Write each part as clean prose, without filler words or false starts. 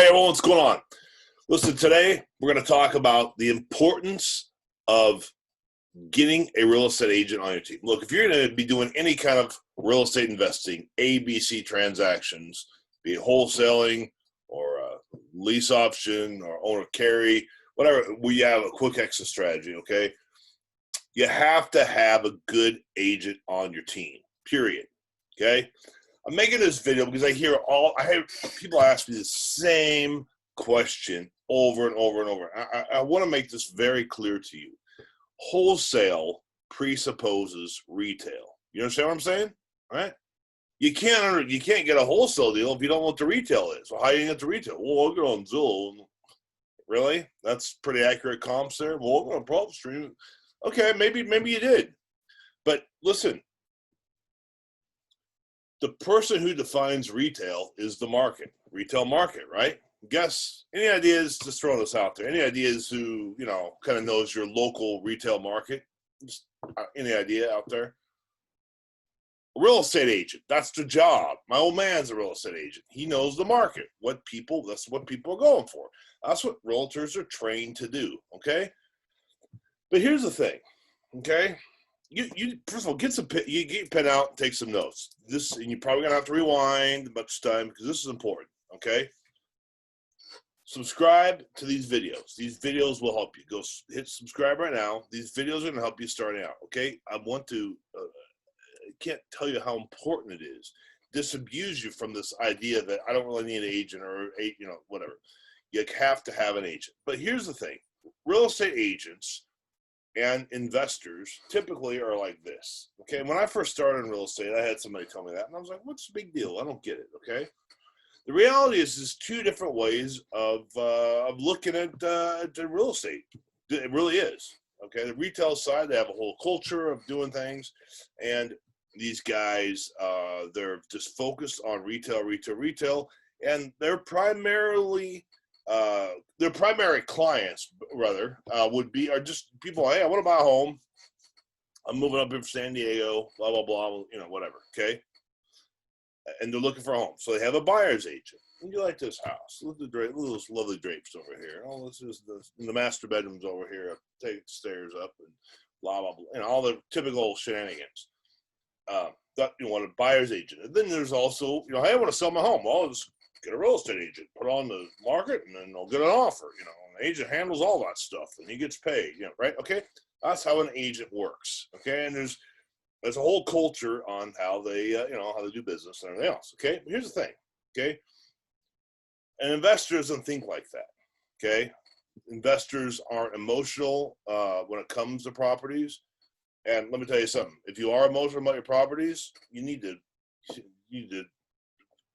Hey everyone, what's going on? Listen, today we're going to talk about the importance of getting a real estate agent on your team. Look, if you're going to be doing any kind of real estate investing, ABC transactions, be it wholesaling or lease option or owner carry, whatever, we have a quick exit strategy, okay? You have to have a good agent on your team, period, okay? I'm making this video because I have people ask me the same question over and over and over. I want to make this very clear to you. Wholesale presupposes retail. You understand what I'm saying? All right? You can't get a wholesale deal if you don't know what the retail is. Well, how do you get the retail? Well, I'll get on Zillow. Really? That's pretty accurate comps there. Well, I'll go on Prop Stream. Okay, maybe you did. But listen. The person who defines retail is the retail market, right? Guess, any ideas, just throwing this out there, any ideas who, kind of knows your local retail market? Just, any idea out there? A real estate agent, that's the job. My old man's a real estate agent. He knows the market, that's what people are going for. That's what realtors are trained to do, okay? But here's the thing, okay? You first of all get your pen out and take some notes. And you're probably gonna have to rewind a bunch of time because this is important. Okay. Subscribe to these videos. These videos will help you. Go hit subscribe right now. These videos are gonna help you starting out. Okay. I can't tell you how important it is. Disabuse you from this idea that I don't really need an agent or whatever. You have to have an agent. But here's the thing: real estate agents and investors typically are like this, okay? When I first started in real estate, I had somebody tell me that, and I was like, what's the big deal? I don't get it, okay? The reality is there's two different ways of looking at the real estate. It really is, okay? The retail side, they have a whole culture of doing things, and these guys, they're just focused on retail, and they're primarily their primary clients, rather, are just people. Hey, I want to buy a home. I'm moving up here from San Diego. Blah blah blah. Whatever. Okay. And they're looking for a home, so they have a buyer's agent. And you like this house? Look at those lovely drapes over here. Oh, this is the master bedrooms over here. Take the stairs up and blah blah blah. All the typical shenanigans. Want a buyer's agent, and then there's also hey, I want to sell my home. Well, just get a real estate agent, put it on the market, and then they'll get an offer. An agent handles all that stuff, and he gets paid. Right? Okay, that's how an agent works. Okay, and there's a whole culture on how they, how they do business and everything else. Okay, but here's the thing. Okay, an investor doesn't think like that. Okay, investors aren't emotional when it comes to properties. And let me tell you something: if you are emotional about your properties, you need to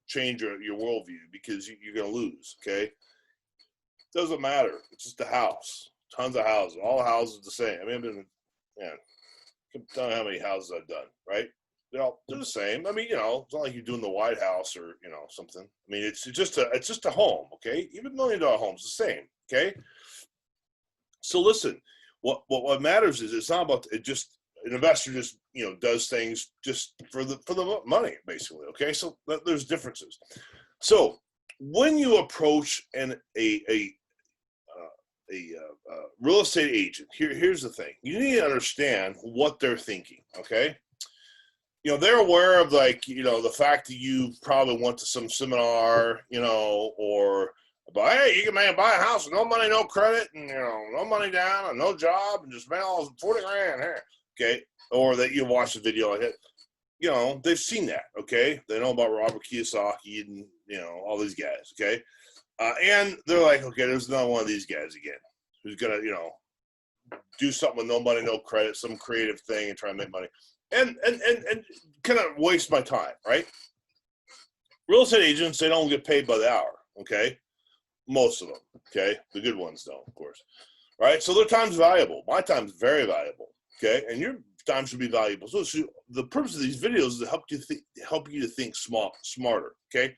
change your worldview, because you're going to lose, okay? Doesn't matter. It's just a house. Tons of houses. All houses the same. I mean, I can't tell you how many houses I've done, right? They're the same. I mean, it's not like you're doing the White House or, something. I mean, it's just a home, okay? Even $1 million homes, the same, okay? So listen, what matters is it's not about it. Just an investor just does things just for the money, basically. Okay, so there's differences. So when you approach a real estate agent, here's the thing: you need to understand what they're thinking. Okay, they're aware of the fact that you probably went to some seminar, or. But hey, you can buy a house with no money, no credit, and no money down, and no job, and just all 40 grand here. Okay, or that you watch a video like it. They've seen that. Okay, they know about Robert Kiyosaki and all these guys. Okay, and they're like, okay, there's another one of these guys again who's gonna do something with no money, no credit, some creative thing, and try and make money, and kind of waste my time, right? Real estate agents, they don't get paid by the hour. Okay. Most of them, okay? The good ones don't, of course, right? So their time's valuable. My time's very valuable, okay? And your time should be valuable. So the purpose of these videos is to help you to think smarter, okay?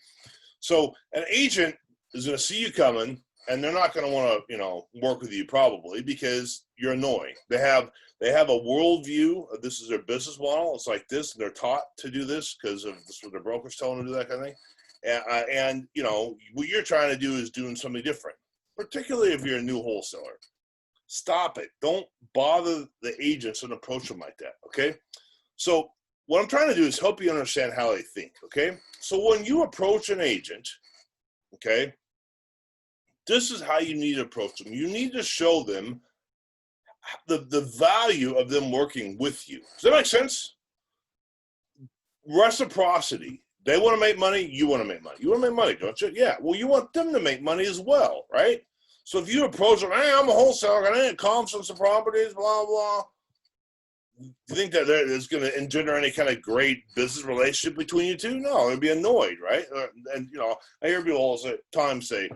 So an agent is going to see you coming, and they're not going to want to, work with you probably because you're annoying. They have a worldview. This is their business model. It's like this, and they're taught to do this because of this, what their brokers tell them to do, that kind of thing. And you know, what you're trying to do is doing something different, particularly if you're a new wholesaler. Stop it. Don't bother the agents and approach them like that, okay? So what I'm trying to do is help you understand how they think, okay? So when you approach an agent, okay, this is how you need to approach them. You need to show them the value of them working with you. Does that make sense? Reciprocity. They want to make money, you want to make money. You want to make money, don't you? Yeah. Well, you want them to make money as well, right? So if you approach them, hey, I'm a wholesaler, I need comps on some properties, blah, blah. You think that is going to engender any kind of great business relationship between you two? No, they'd be annoyed, right? And, you know, I hear people all the time say,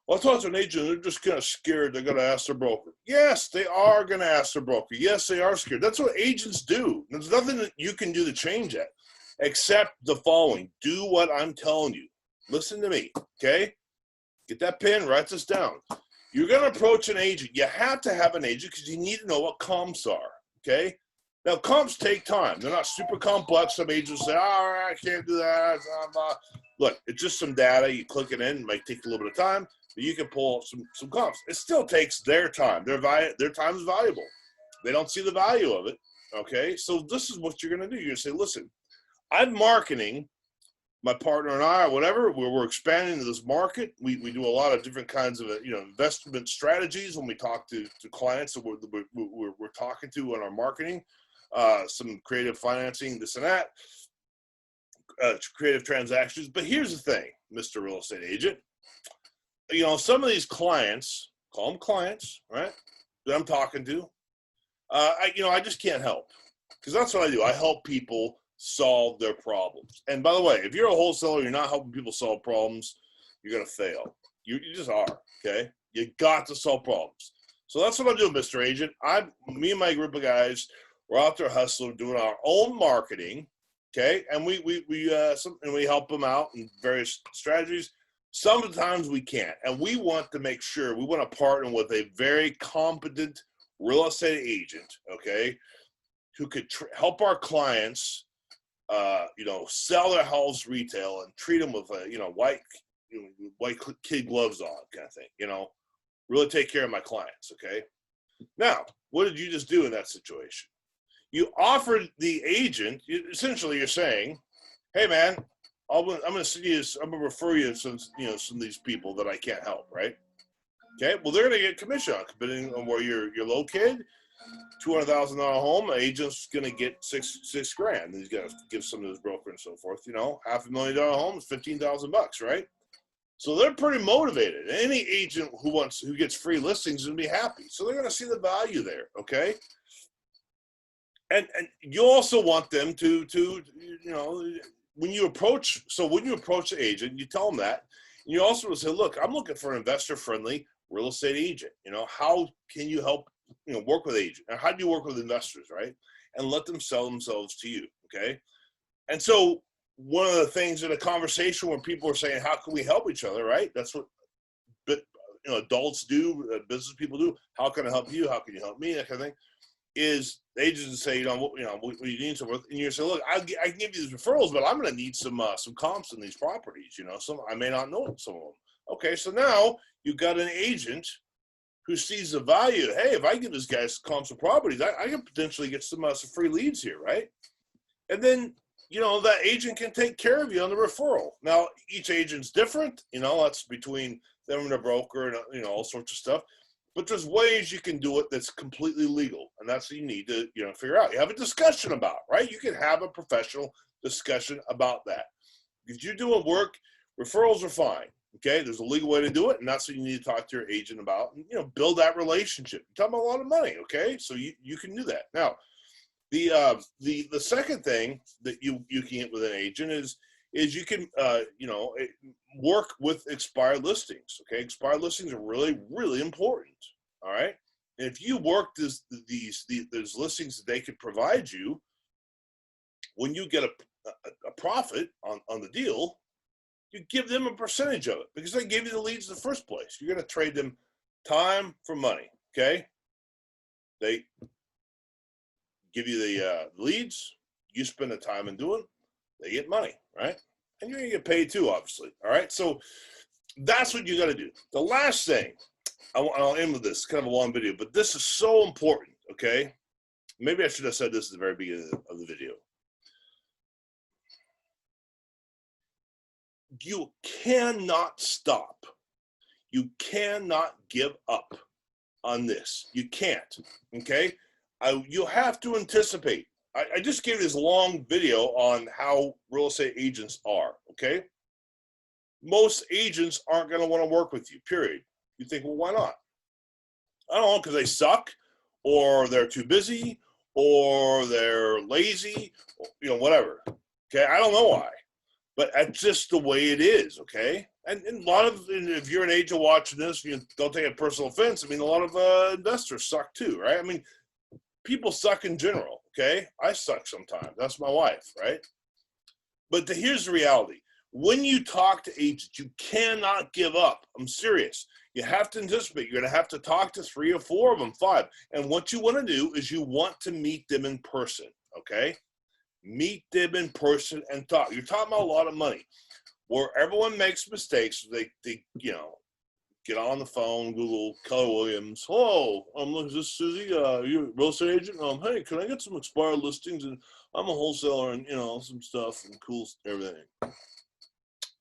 well, I talked to an agent, they're just kind of scared they're going to ask their broker. Yes, they are going to ask their broker. Yes, they are scared. That's what agents do. There's nothing that you can do to change that, except the following. Do what I'm telling you. Listen to me, okay? Get that pen, write this down. You're going to approach an agent. You have to have an agent because you need to know what comps are, okay? Now, comps take time. They're not super complex. Some agents say, oh, I can't do that. Look, it's just some data. You click it in. It might take a little bit of time, but you can pull up some comps. It still takes their time. Their time is valuable. They don't see the value of it, okay? So this is what you're going to do. You're going to say, listen, I'm marketing, my partner and I, or whatever, we're expanding into this market. We do a lot of different kinds of, you know, investment strategies when we talk to clients that we're talking to in our marketing, some creative financing, this and that, creative transactions. But here's the thing, Mr. Real Estate Agent, you know, some of these clients, call them clients, right, that I'm talking to, I just can't help, because that's what I do. I help people solve their problems. And by the way, if you're a wholesaler, you're not helping people solve problems, you're going to fail. You just are, okay? You got to solve problems. So that's what I'm doing, Mr. Agent. Me and my group of guys, we're out there hustling, doing our own marketing, okay? And we help them out in various strategies. Sometimes we can't, and we want to make sure, we want to partner with a very competent real estate agent, okay, who could help our clients you know, sell their house retail and treat them with a, you know, white kid gloves on kind of thing, you know, really take care of my clients, okay? Now, what did you just do in that situation? You offered the agent, essentially you're saying, hey man, I'm going to refer you to some of these people that I can't help, right? Okay, well, they're going to get commission on, depending on where you're located. $200,000 home, an agent's going to get six grand. He's got to give some to his broker and so forth. You know, $500,000 home is $15,000, right? So they're pretty motivated. Any agent who gets free listings is going to be happy. So they're going to see the value there, okay? And you also want them to you know, when you approach the agent, you tell them that. And you also say, look, I'm looking for an investor-friendly real estate agent. You know, how can you help? You know, work with agents, and how do you work with investors, right? And let them sell themselves to you, okay? And so one of the things in a conversation where people are saying, how can we help each other, right? That's what, you know, adults do, business people do. How can I help you? How can you help me? That kind of thing. Is agents say, you know, what you need some, and you say, look, I can give you these referrals, but I'm going to need some comps in these properties. You know, I may not know some of them. Okay, so now you've got an agent who sees the value. Hey, if I give this guy comps of properties, I can potentially get some free leads here, right? And then, you know, that agent can take care of you on the referral. Now, each agent's different, you know, that's between them and their broker and, you know, all sorts of stuff. But there's ways you can do it that's completely legal, and that's what you need to, you know, figure out. You have a discussion about, right? You can have a professional discussion about that. If you're doing work, referrals are fine. Okay, there's a legal way to do it, and that's what you need to talk to your agent about, and, you know, build that relationship. You're talking about a lot of money, okay? So you can do that. Now, the second thing that you can get with an agent is you can you know, work with expired listings. Okay, expired listings are really, really important. All right, and if you work these listings that they could provide you, when you get a profit on the deal, you give them a percentage of it because they gave you the leads in the first place. You're going to trade them time for money, okay? They give you the leads, you spend the time in doing, they get money, right? and you're going to get paid too, obviously. All right. So that's what you got to do. The last thing, I'll end with this. It's kind of a long video, but this is so important. Okay. Maybe I should have said this at the very beginning of the video. You cannot stop. You cannot give up on this. You can't. Okay. You have to anticipate. I just gave this long video on how real estate agents are. Okay. Most agents aren't going to want to work with you, period. You think, well, why not? I don't know, because they suck, or they're too busy, or they're lazy, you know, whatever. Okay, I don't know why, but that's just the way it is. Okay, and a lot of, if you're an agent watching this, you don't take it personal offense. I mean, a lot of investors suck too, right? I mean, people suck in general. Okay, I suck sometimes. That's my wife, right? But here's the reality. When you talk to agents, you cannot give up. I'm serious. You have to anticipate. You're going to have to talk to 3 or 4 of them, 5. And what you want to do is you want to meet them in person, okay? Meet them in person and talk. You're talking about a lot of money. Where everyone makes mistakes, they you know, get on the phone, Google Keller Williams. Hello, this is Susie. You're a real estate agent. Hey, can I get some expired listings? And I'm a wholesaler, and you know, some stuff and cool everything.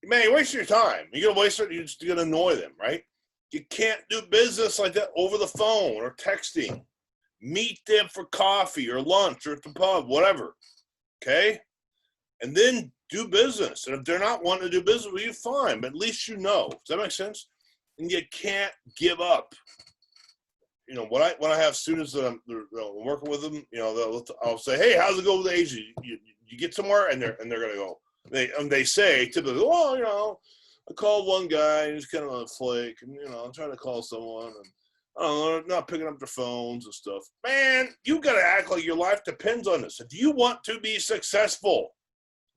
Man, you're wasting your time. You're gonna waste it. You're just gonna annoy them, right? You can't do business like that over the phone or texting. Meet them for coffee or lunch or at the pub, whatever. Okay, and then do business. And if they're not wanting to do business with you, fine. But at least you know. Does that make sense? And you can't give up. You know, when I have students that I'm working with them, you know, I'll say, hey, how's it go with the agent? You get somewhere, and they're gonna go. They say typically, well, you know, I called one guy, and he's kind of a flake, and you know, I'm trying to call someone, and I don't know, they're not picking up their phones and stuff. Man, you got to act like your life depends on this. If you want to be successful,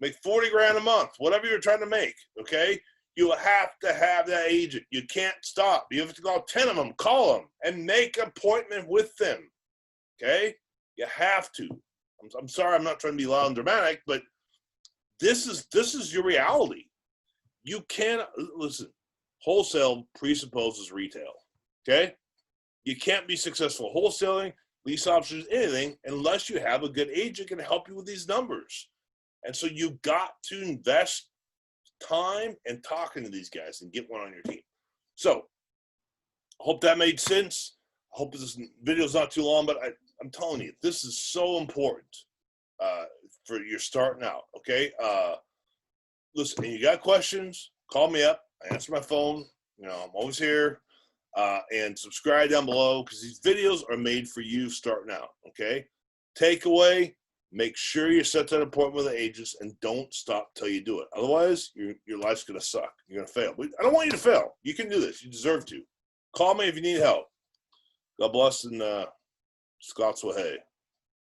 make 40 grand a month, whatever you're trying to make, okay? You have to have that agent. You can't stop. You have to call 10 of them, call them, and make an appointment with them, okay? You have to. I'm sorry, I'm not trying to be loud and dramatic, but this is your reality. You can't, listen, wholesale presupposes retail, okay? You can't be successful wholesaling, lease options, anything, unless you have a good agent that can help you with these numbers. And so you got to invest time and talking to these guys and get one on your team. So I hope that made sense. I hope this video is not too long, but I'm telling you, this is so important for your starting out, okay? Listen, and you got questions, call me up. I answer my phone. You know, I'm always here. And subscribe down below, because these videos are made for you starting out, okay? Takeaway, make sure you set that appointment with the agents and don't stop till you do it. Otherwise, your life's going to suck. You're going to fail. But I don't want you to fail. You can do this. You deserve to. Call me if you need help. God bless, and Scott's way.